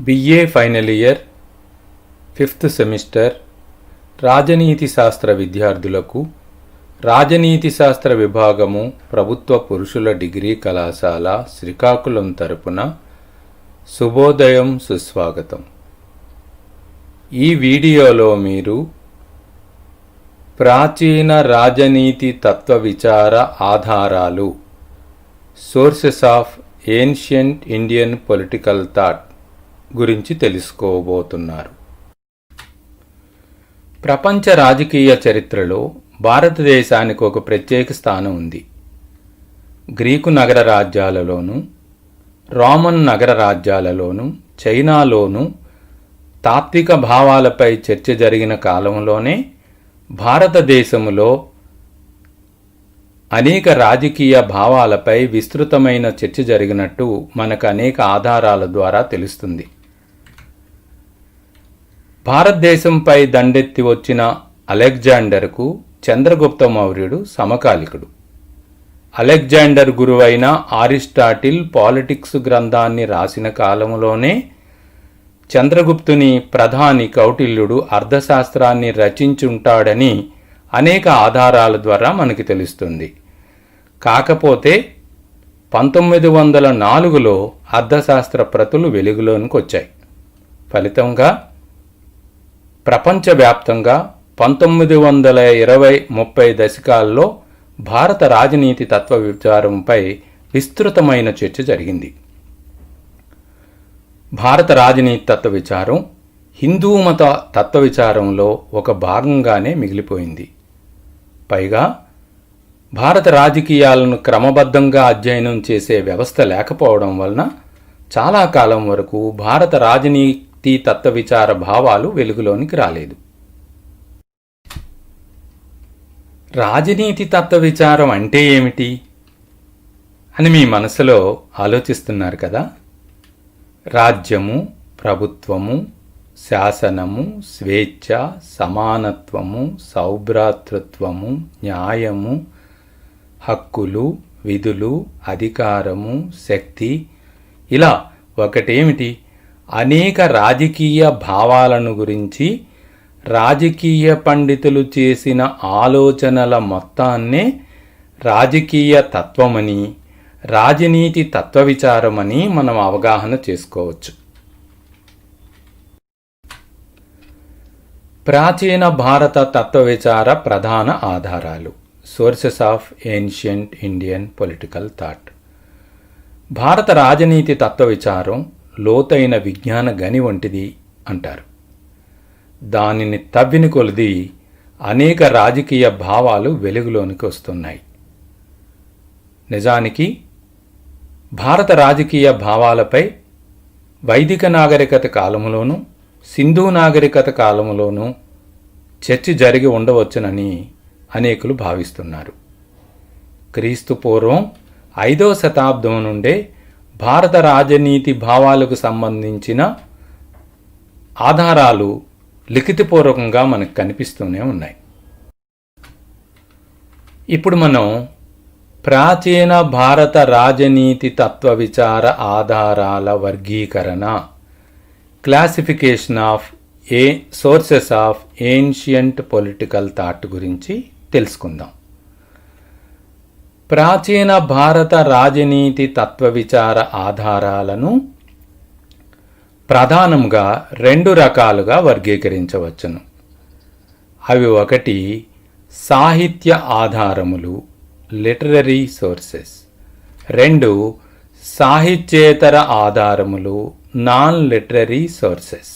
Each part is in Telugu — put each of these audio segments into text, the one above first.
BA final year 5th semester రాజనీతి శాస్త్ర విద్యార్థులకు రాజనీతి శాస్త్ర విభాగము ప్రభుత్వ పురుషుల డిగ్రీ కళాశాల శ్రీకాకుళం తరపున శుభోదయం సుస్వాగతం. ఈ వీడియోలో మీరు ప్రాచీన రాజనీతి తత్వ విచార ఆధారాలు sources of ancient Indian political thought గురించి తెలుసుకోబోతున్నారు. ప్రపంచ రాజకీయ చరిత్రలో భారతదేశానికి ఒక ప్రత్యేక స్థానం ఉంది. గ్రీకు నగర రాజ్యాలలోనూ రోమన్ నగర రాజ్యాలలోనూ చైనాలోనూ తాత్విక భావాలపై చర్చ జరిగిన కాలంలోనే భారతదేశములో అనేక రాజకీయ భావాలపై విస్తృతమైన చర్చ జరిగినట్టు మనకు అనేక ఆధారాల ద్వారా తెలుస్తుంది. భారతదేశంపై దండెత్తి వచ్చిన అలెగ్జాండర్కు చంద్రగుప్త మౌర్యుడు సమకాలికుడు. అలెగ్జాండర్ గురువైన అరిస్టాటిల్ పాలిటిక్స్ గ్రంథాన్ని రాసిన కాలంలోనే చంద్రగుప్తుని ప్రధాని కౌటిల్యుడు అర్థశాస్త్రాన్ని రచించుంటాడని అనేక ఆధారాల ద్వారా మనకి తెలుస్తుంది. కాకపోతే 1904లో అర్థశాస్త్ర ప్రతులు వెలుగులోనికి వచ్చాయి. ఫలితంగా ప్రపంచవ్యాప్తంగా 1920-30 దశకాల్లో భారత రాజనీతి తత్వ విచారంపై విస్తృతమైన చర్చ జరిగింది. భారత రాజనీతి తత్వ విచారం హిందూ మత తత్వ విచారంలో ఒక భాగంగానే మిగిలిపోయింది. పైగా భారత రాజకీయాలను క్రమబద్ధంగా అధ్యయనం చేసే వ్యవస్థ లేకపోవడం వలన చాలా కాలం వరకు భారత రాజనీతి తత్వ విచార భావాలు వెలుగులోనికి రాలేదు. రాజనీతి తత్వ విచారం అంటే ఏమిటి అని మీ మనసులో ఆలోచిస్తున్నారు కదా. రాజ్యము, ప్రభుత్వము, శాసనము, స్వేచ్ఛ, సమానత్వము, సౌభ్రాతృత్వము, న్యాయము, హక్కులు, విధులు, అధికారము, శక్తి, ఇలా ఒకటేమిటి అనేక రాజకీయ భావాలను గురించి రాజకీయ పండితులు చేసిన ఆలోచనల మొత్తాన్నే రాజకీయ తత్వమని, రాజనీతి తత్వ విచారమని మనం అవగాహన చేసుకోవచ్చు. ప్రాచీన భారత తత్వ విచార ప్రధాన ఆధారాలు sources of ancient Indian political thought. భారత రాజనీతి తత్వ విచారం లోతైన విజ్ఞాన గని వంటిది అంటారు. దానిని తవ్విన కొలది అనేక రాజకీయ భావాలు వెలుగులోనికి వస్తున్నాయి. నిజానికి భారత రాజకీయ భావాలపై వైదిక నాగరికత కాలంలోనూ సింధు నాగరికత కాలంలోనూ చర్చ జరిగి ఉండవచ్చునని అనేకులు భావిస్తున్నారు. క్రీస్తు పూర్వం 5వ శతాబ్దం నుండే భారత రాజనీతి భావాలకు సంబంధించిన ఆధారాలు లిఖితపూర్వకంగా మనకు కనిపిస్తూనే ఉన్నాయి. ఇప్పుడు మనం ప్రాచీన భారత రాజనీతి తత్వ విచార ఆధారాల వర్గీకరణ classification of sources of ancient political thought గురించి తెలుసుకుందాం. ప్రాచీన భారత రాజనీతి తత్వ విచార ఆధారాలను ప్రధానంగా 2 రకాలుగా వర్గీకరించవచ్చును. అవి ఒకటి సాహిత్య ఆధారములు లిటరరీ సోర్సెస్, 2 సాహిత్యేతర ఆధారములు నాన్ లిటరరీ సోర్సెస్.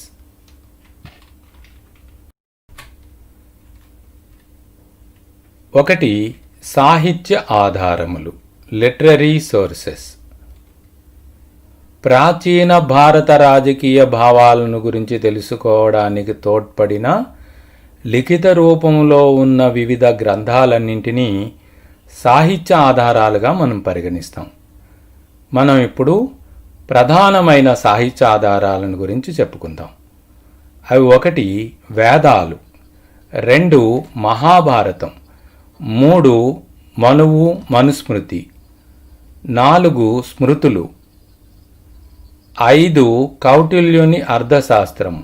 ఒకటి సాహిత్య ఆధారములు లిటరరీ సోర్సెస్. ప్రాచీన భారత రాజకీయ భావాలను గురించి తెలుసుకోవడానికి తోడ్పడిన లిఖిత రూపంలో ఉన్న వివిధ గ్రంథాలన్నింటినీ సాహిత్య ఆధారాలుగా మనం పరిగణిస్తాం. మనం ఇప్పుడు ప్రధానమైన సాహిత్య ఆధారాలను గురించి చెప్పుకుందాం. అవి ఒకటి వేదాలు, 2 మహాభారతం, 3 మనువు మనుస్మృతి, 4 స్మృతులు, 5 కౌటిల్యుని అర్థశాస్త్రము,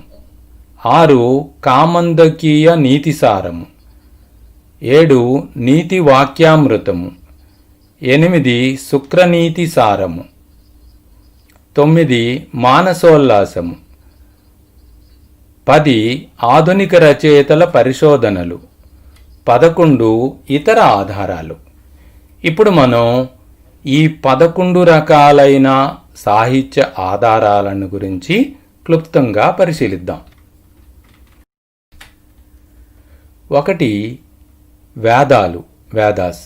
6 కామందకీయ నీతిసారము, 7 నీతి వాక్యామృతము, 8 శుక్రనీతి సారము, 9 మానసోల్లాసము, 10 ఆధునిక రచయితల పరిశోధనలు, 11 ఇతర ఆధారాలు. ఇప్పుడు మనం ఈ 11 రకాలైన సాహిత్య ఆధారాలను గురించి క్లుప్తంగా పరిశీలిద్దాం. 1 వేదాలు, వేదాస్.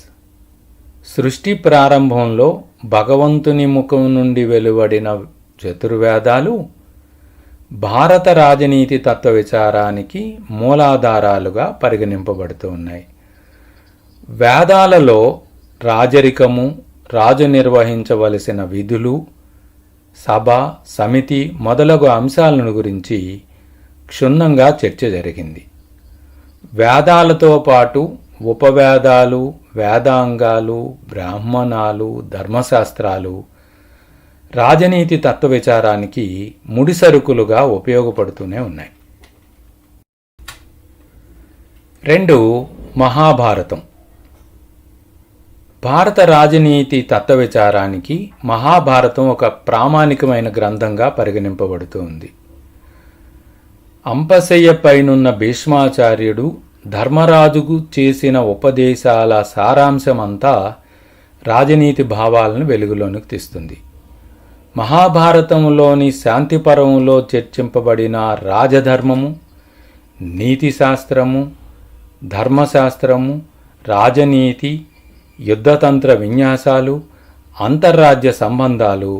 సృష్టి ప్రారంభంలో భగవంతుని ముఖం నుండి వెలువడిన చతుర్వేదాలు భారత రాజనీతి తత్వ విచారానికి మూలాధారాలుగా పరిగణింపబడుతూ ఉన్నాయి. వేదాలలో రాజరికము, రాజు నిర్వహించవలసిన విధులు, సభ, సమితి మొదలగు అంశాలను గురించి క్షుణ్ణంగా చర్చ జరిగింది. వేదాలతో పాటు ఉపవేదాలు, వేదాంగాలు, బ్రాహ్మణాలు, ధర్మశాస్త్రాలు రాజనీతి తత్వ విచారానికి ముడిసరుకులుగా ఉపయోగపడుతూనే ఉన్నాయి. 2 మహాభారతం. భారత రాజనీతి తత్వ విచారానికి మహాభారతం ఒక ప్రామాణికమైన గ్రంథంగా పరిగణింపబడుతూ ఉంది. అంపశయ్యపైనున్న భీష్మాచార్యుడు ధర్మరాజుకు చేసిన ఉపదేశాల సారాంశమంతా రాజనీతి భావాలను వెలుగులోనికి తెస్తుంది. మహాభారతంలోని శాంతిపర్వంలో చర్చింపబడిన రాజధర్మము, నీతిశాస్త్రము, ధర్మశాస్త్రము, రాజనీతి, యుద్ధతంత్ర విన్యాసాలు, అంతర్రాజ్య సంబంధాలు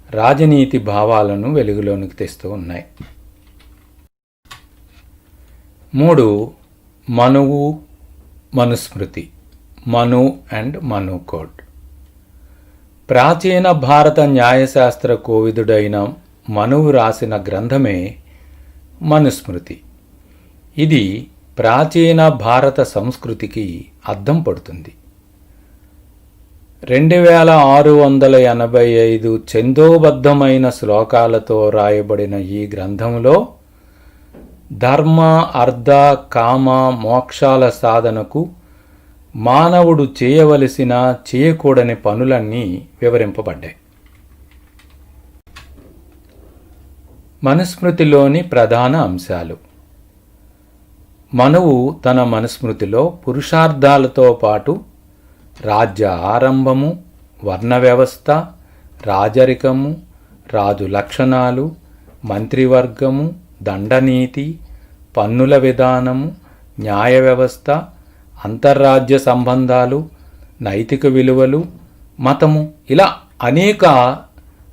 రాజనీతి భావాలను వెలుగులోనికి తెస్తూ ఉన్నాయి. 3 మనువు, మనుస్మృతి, మను అండ్ మను కోడ్. ప్రాచీన భారత న్యాయశాస్త్ర కోవిదుడైన మనువు రాసిన గ్రంథమే మనుస్మృతి. ఇది ప్రాచీన భారత సంస్కృతికి అద్దం పడుతుంది. 2685 ఛందోబద్ధమైన శ్లోకాలతో రాయబడిన ఈ గ్రంథంలో ధర్మ, అర్థ, కామ, మోక్షాల సాధనకు మానవుడు చేయవలసిన, చేయకూడని పనులన్నీ వివరింపబడ్డాయి. మనుస్మృతిలోని ప్రధాన అంశాలు. మనువు తన మనుస్మృతిలో పురుషార్థాలతో పాటు రాజ్య ఆరంభము, వర్ణ వ్యవస్థ, రాజరికము, రాజు లక్షణాలు, మంత్రివర్గము, దండనీతి, పన్నుల విధానము, న్యాయ వ్యవస్థ, అంతర్రాజ్య సంబంధాలు, నైతిక విలువలు, మతము ఇలా అనేక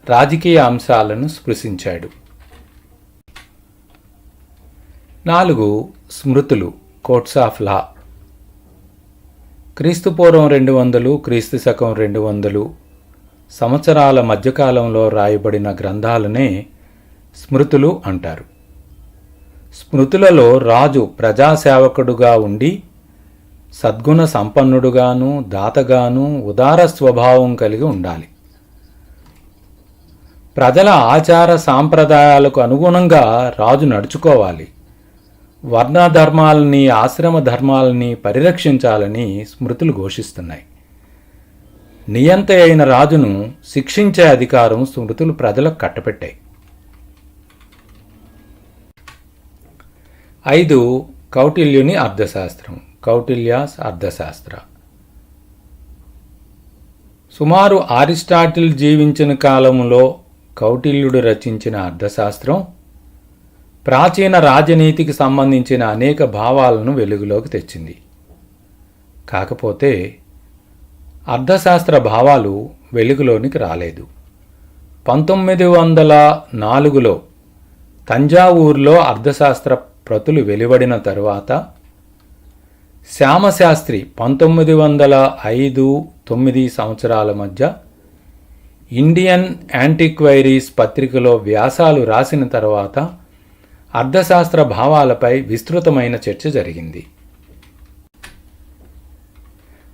రాజకీయ అంశాలను స్పృశించాడు. 4 స్మృతులు, కోట్స్ ఆఫ్ లా. క్రీస్తుపూర్వం 200, క్రీస్తు శకం 200 సంవత్సరాల మధ్యకాలంలో రాయబడిన గ్రంథాలనే స్మృతులు అంటారు. స్మృతులలో రాజు ప్రజాసేవకుడుగా ఉండి సద్గుణ సంపన్నుడుగాను, దాతగాను, ఉదార స్వభావం కలిగి ఉండాలి. ప్రజల ఆచార సాంప్రదాయాలకు అనుగుణంగా రాజు నడుచుకోవాలి. వర్ణధర్మాలని, ఆశ్రమ ధర్మాలని పరిరక్షించాలని స్మృతులు ఘోషిస్తున్నాయి. నియంత అయిన రాజును శిక్షించే అధికారం స్మృతులు ప్రజలకు కట్టపెట్టాయి. 5 కౌటిల్యుని అర్థశాస్త్రం, కౌటిల్యాస్ అర్థశాస్త్ర. సుమారు అరిస్టాటిల్ జీవించిన కాలంలో కౌటిల్యుడు రచించిన అర్థశాస్త్రం ప్రాచీన రాజనీతికి సంబంధించిన అనేక భావాలను వెలుగులోకి తెచ్చింది. కాకపోతే అర్థశాస్త్ర భావాలు వెలుగులోనికి రాలేదు. 1904లో తంజావూరులో అర్థశాస్త్ర ప్రతులు వెలువడిన తరువాత శ్యామశాస్త్రి 1905-9 సంవత్సరాల మధ్య ఇండియన్ యాంటిక్వైరీస్ పత్రికలో వ్యాసాలు రాసిన తర్వాత అర్థశాస్త్ర భావాలపై విస్తృతమైన చర్చ జరిగింది.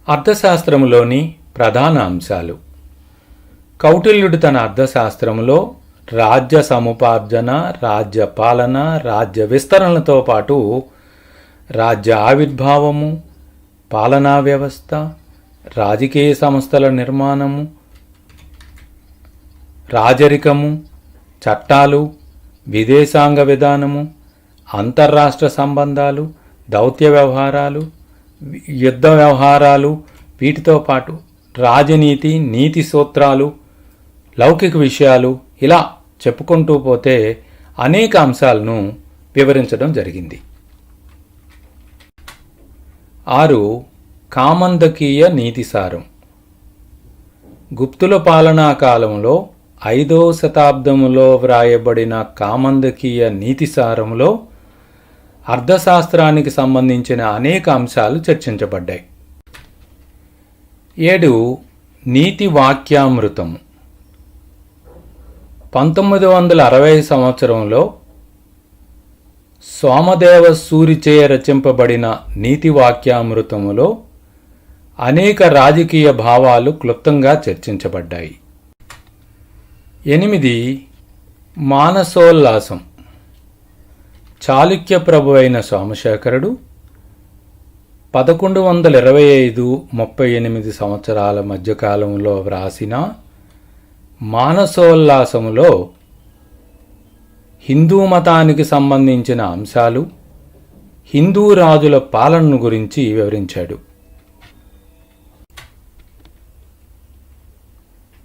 అర్థశాస్త్రములోని ప్రధాన అంశాలు. కౌటిల్యుడు తన అర్థశాస్త్రములో రాజ్య సముపార్జన, రాజ్య పాలన, రాజ్య విస్తరణలతో పాటు రాజ్య ఆవిర్భావము, పాలనా వ్యవస్థ, రాజకీయ సంస్థల నిర్మాణము, రాజరికము, చట్టాలు, విదేశాంగ విధానము, అంతర్రాష్ట్ర సంబంధాలు, దౌత్య వ్యవహారాలు, యుద్ధ వ్యవహారాలు, వీటితో పాటు రాజనీతి, నీతి సూత్రాలు, లౌకిక విషయాలు, ఇలా చెప్పుకుంటూ పోతే అనేక అంశాలను వివరించడం జరిగింది. 6. కామందకీయ నీతిసారం. గుప్తుల పాలనా కాలంలో 5వ శతాబ్దములో వ్రాయబడిన కామందకీయ నీతిసారంలో అర్థశాస్త్రానికి సంబంధించిన అనేక అంశాలు చర్చించబడ్డాయి. 7. నీతి వాక్యామృతము. 1960 సంవత్సరంలో సోమదేవ సూరిచే రచింపబడిన నీతి వాక్యామృతములో అనేక రాజకీయ భావాలు క్లుప్తంగా చర్చించబడ్డాయి. 8. మానసోల్లాసం. చాళుక్య ప్రభువైన సోమశేఖరుడు 1125-38 సంవత్సరాల మధ్యకాలంలో వ్రాసిన మానసోల్లాసములో హిందూ మతానికి సంబంధించిన అంశాలు, హిందూ రాజుల పాలనను గురించి వివరించాడు.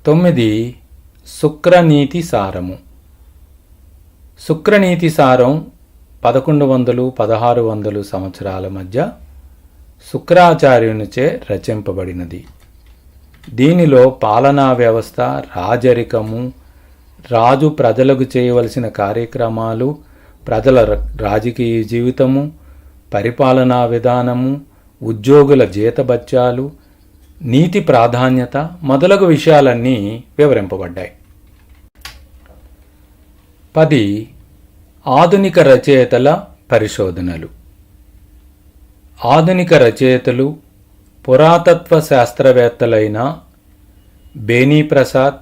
9. శుక్రనీతి సారము. శుక్రనీతి సారం 1100-1600 సంవత్సరాల మధ్య శుక్రాచార్యునిచే రచింపబడినది. దీనిలో పాలనా వ్యవస్థ, రాజరికము, రాజు ప్రజలకు చేయవలసిన కార్యక్రమాలు, ప్రజల రాజకీయ జీవితము, పరిపాలనా విధానము, ఉద్యోగుల జీతభత్యాలు, నీతి ప్రాధాన్యత మొదలగు విషయాలన్నీ వివరింపబడ్డాయి. 10. ఆధునిక రచయితల పరిశోధనలు. ఆధునిక రచయితలు పురాతత్వ శాస్త్రవేత్తలైన బేనీప్రసాద్,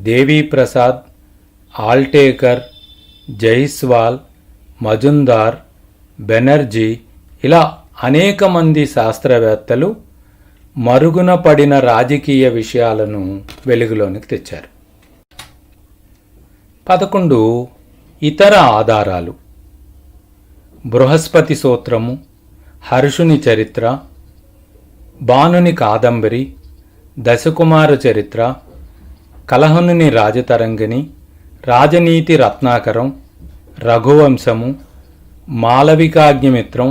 దేవీప్రసాద్, ఆల్టేకర్, జైస్వాల్, మజుందార్, బెనర్జీ, ఇలా అనేక మంది శాస్త్రవేత్తలు మరుగున పడిన రాజకీయ విషయాలను వెలుగులోనికి తెచ్చారు. 11. ఇతర ఆధారాలు. బృహస్పతి సూత్రము, హర్షుని చరిత్ర, బాణుని కాదంబరి, దశకుమార చరిత్ర, కలహనుని రాజతరంగిణి, రాజనీతి రత్నాకరం, రఘువంశము, మాలవికాగ్నిమిత్రం,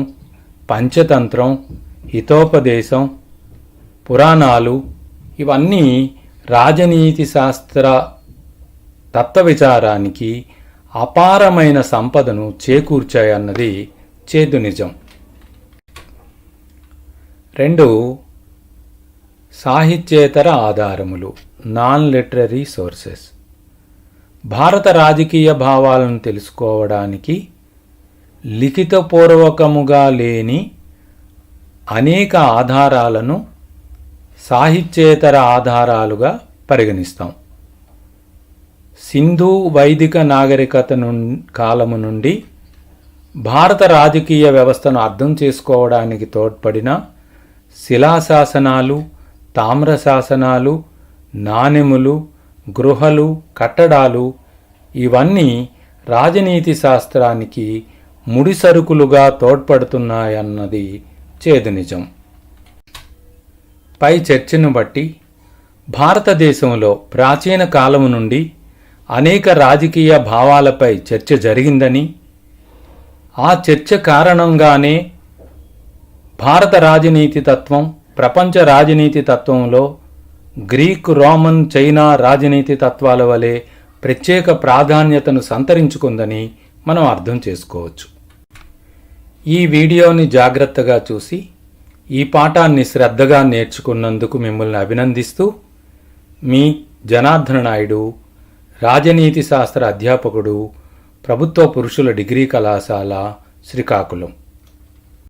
పంచతంత్రం, హితోపదేశం, పురాణాలు, ఇవన్నీ రాజనీతి శాస్త్ర తత్వ విచారానికి అపారమైన సంపదను చేకూర్చాయన్నది చేదు నిజం. 2. సాహిత్యేతర ఆధారములు, నాన్ లిటరరీ సోర్సెస్. భారత రాజకీయ భావాలను తెలుసుకోవడానికి లిఖితపూర్వకముగా లేని అనేక ఆధారాలను సాహిత్యేతర ఆధారాలుగా పరిగణిస్తాం. సింధు వైదిక నాగరికత కాలము నుండి భారత రాజకీయ వ్యవస్థను అర్థం చేసుకోవడానికి తోడ్పడిన శిలాశాసనాలు, తామ్రశాసనాలు, నాణెములు, గృహలు, కట్టడాలు, ఇవన్నీ రాజనీతి శాస్త్రానికి ముడిసరుకులుగా తోడ్పడుతున్నాయన్నది చేదు నిజం. పై చర్చను బట్టి భారతదేశంలో ప్రాచీన కాలము నుండి అనేక రాజకీయ భావాలపై చర్చ జరిగిందని, ఆ చర్చ కారణంగానే భారత రాజనీతి తత్వం ప్రపంచ రాజనీతి తత్వంలో గ్రీక్, రోమన్, చైనా రాజనీతి తత్వాల వలె ప్రత్యేక ప్రాధాన్యతను సంతరించుకుందని మనం అర్థం చేసుకోవచ్చు. ఈ వీడియోని జాగ్రత్తగా చూసి ఈ పాఠాన్ని శ్రద్ధగా నేర్చుకున్నందుకు మిమ్మల్ని అభినందిస్తూ మీ జనార్దన నాయుడు, రాజనీతి శాస్త్ర అధ్యాపకుడు, ప్రభుత్వ పురుషుల డిగ్రీ కళాశాల, శ్రీకాకుళం.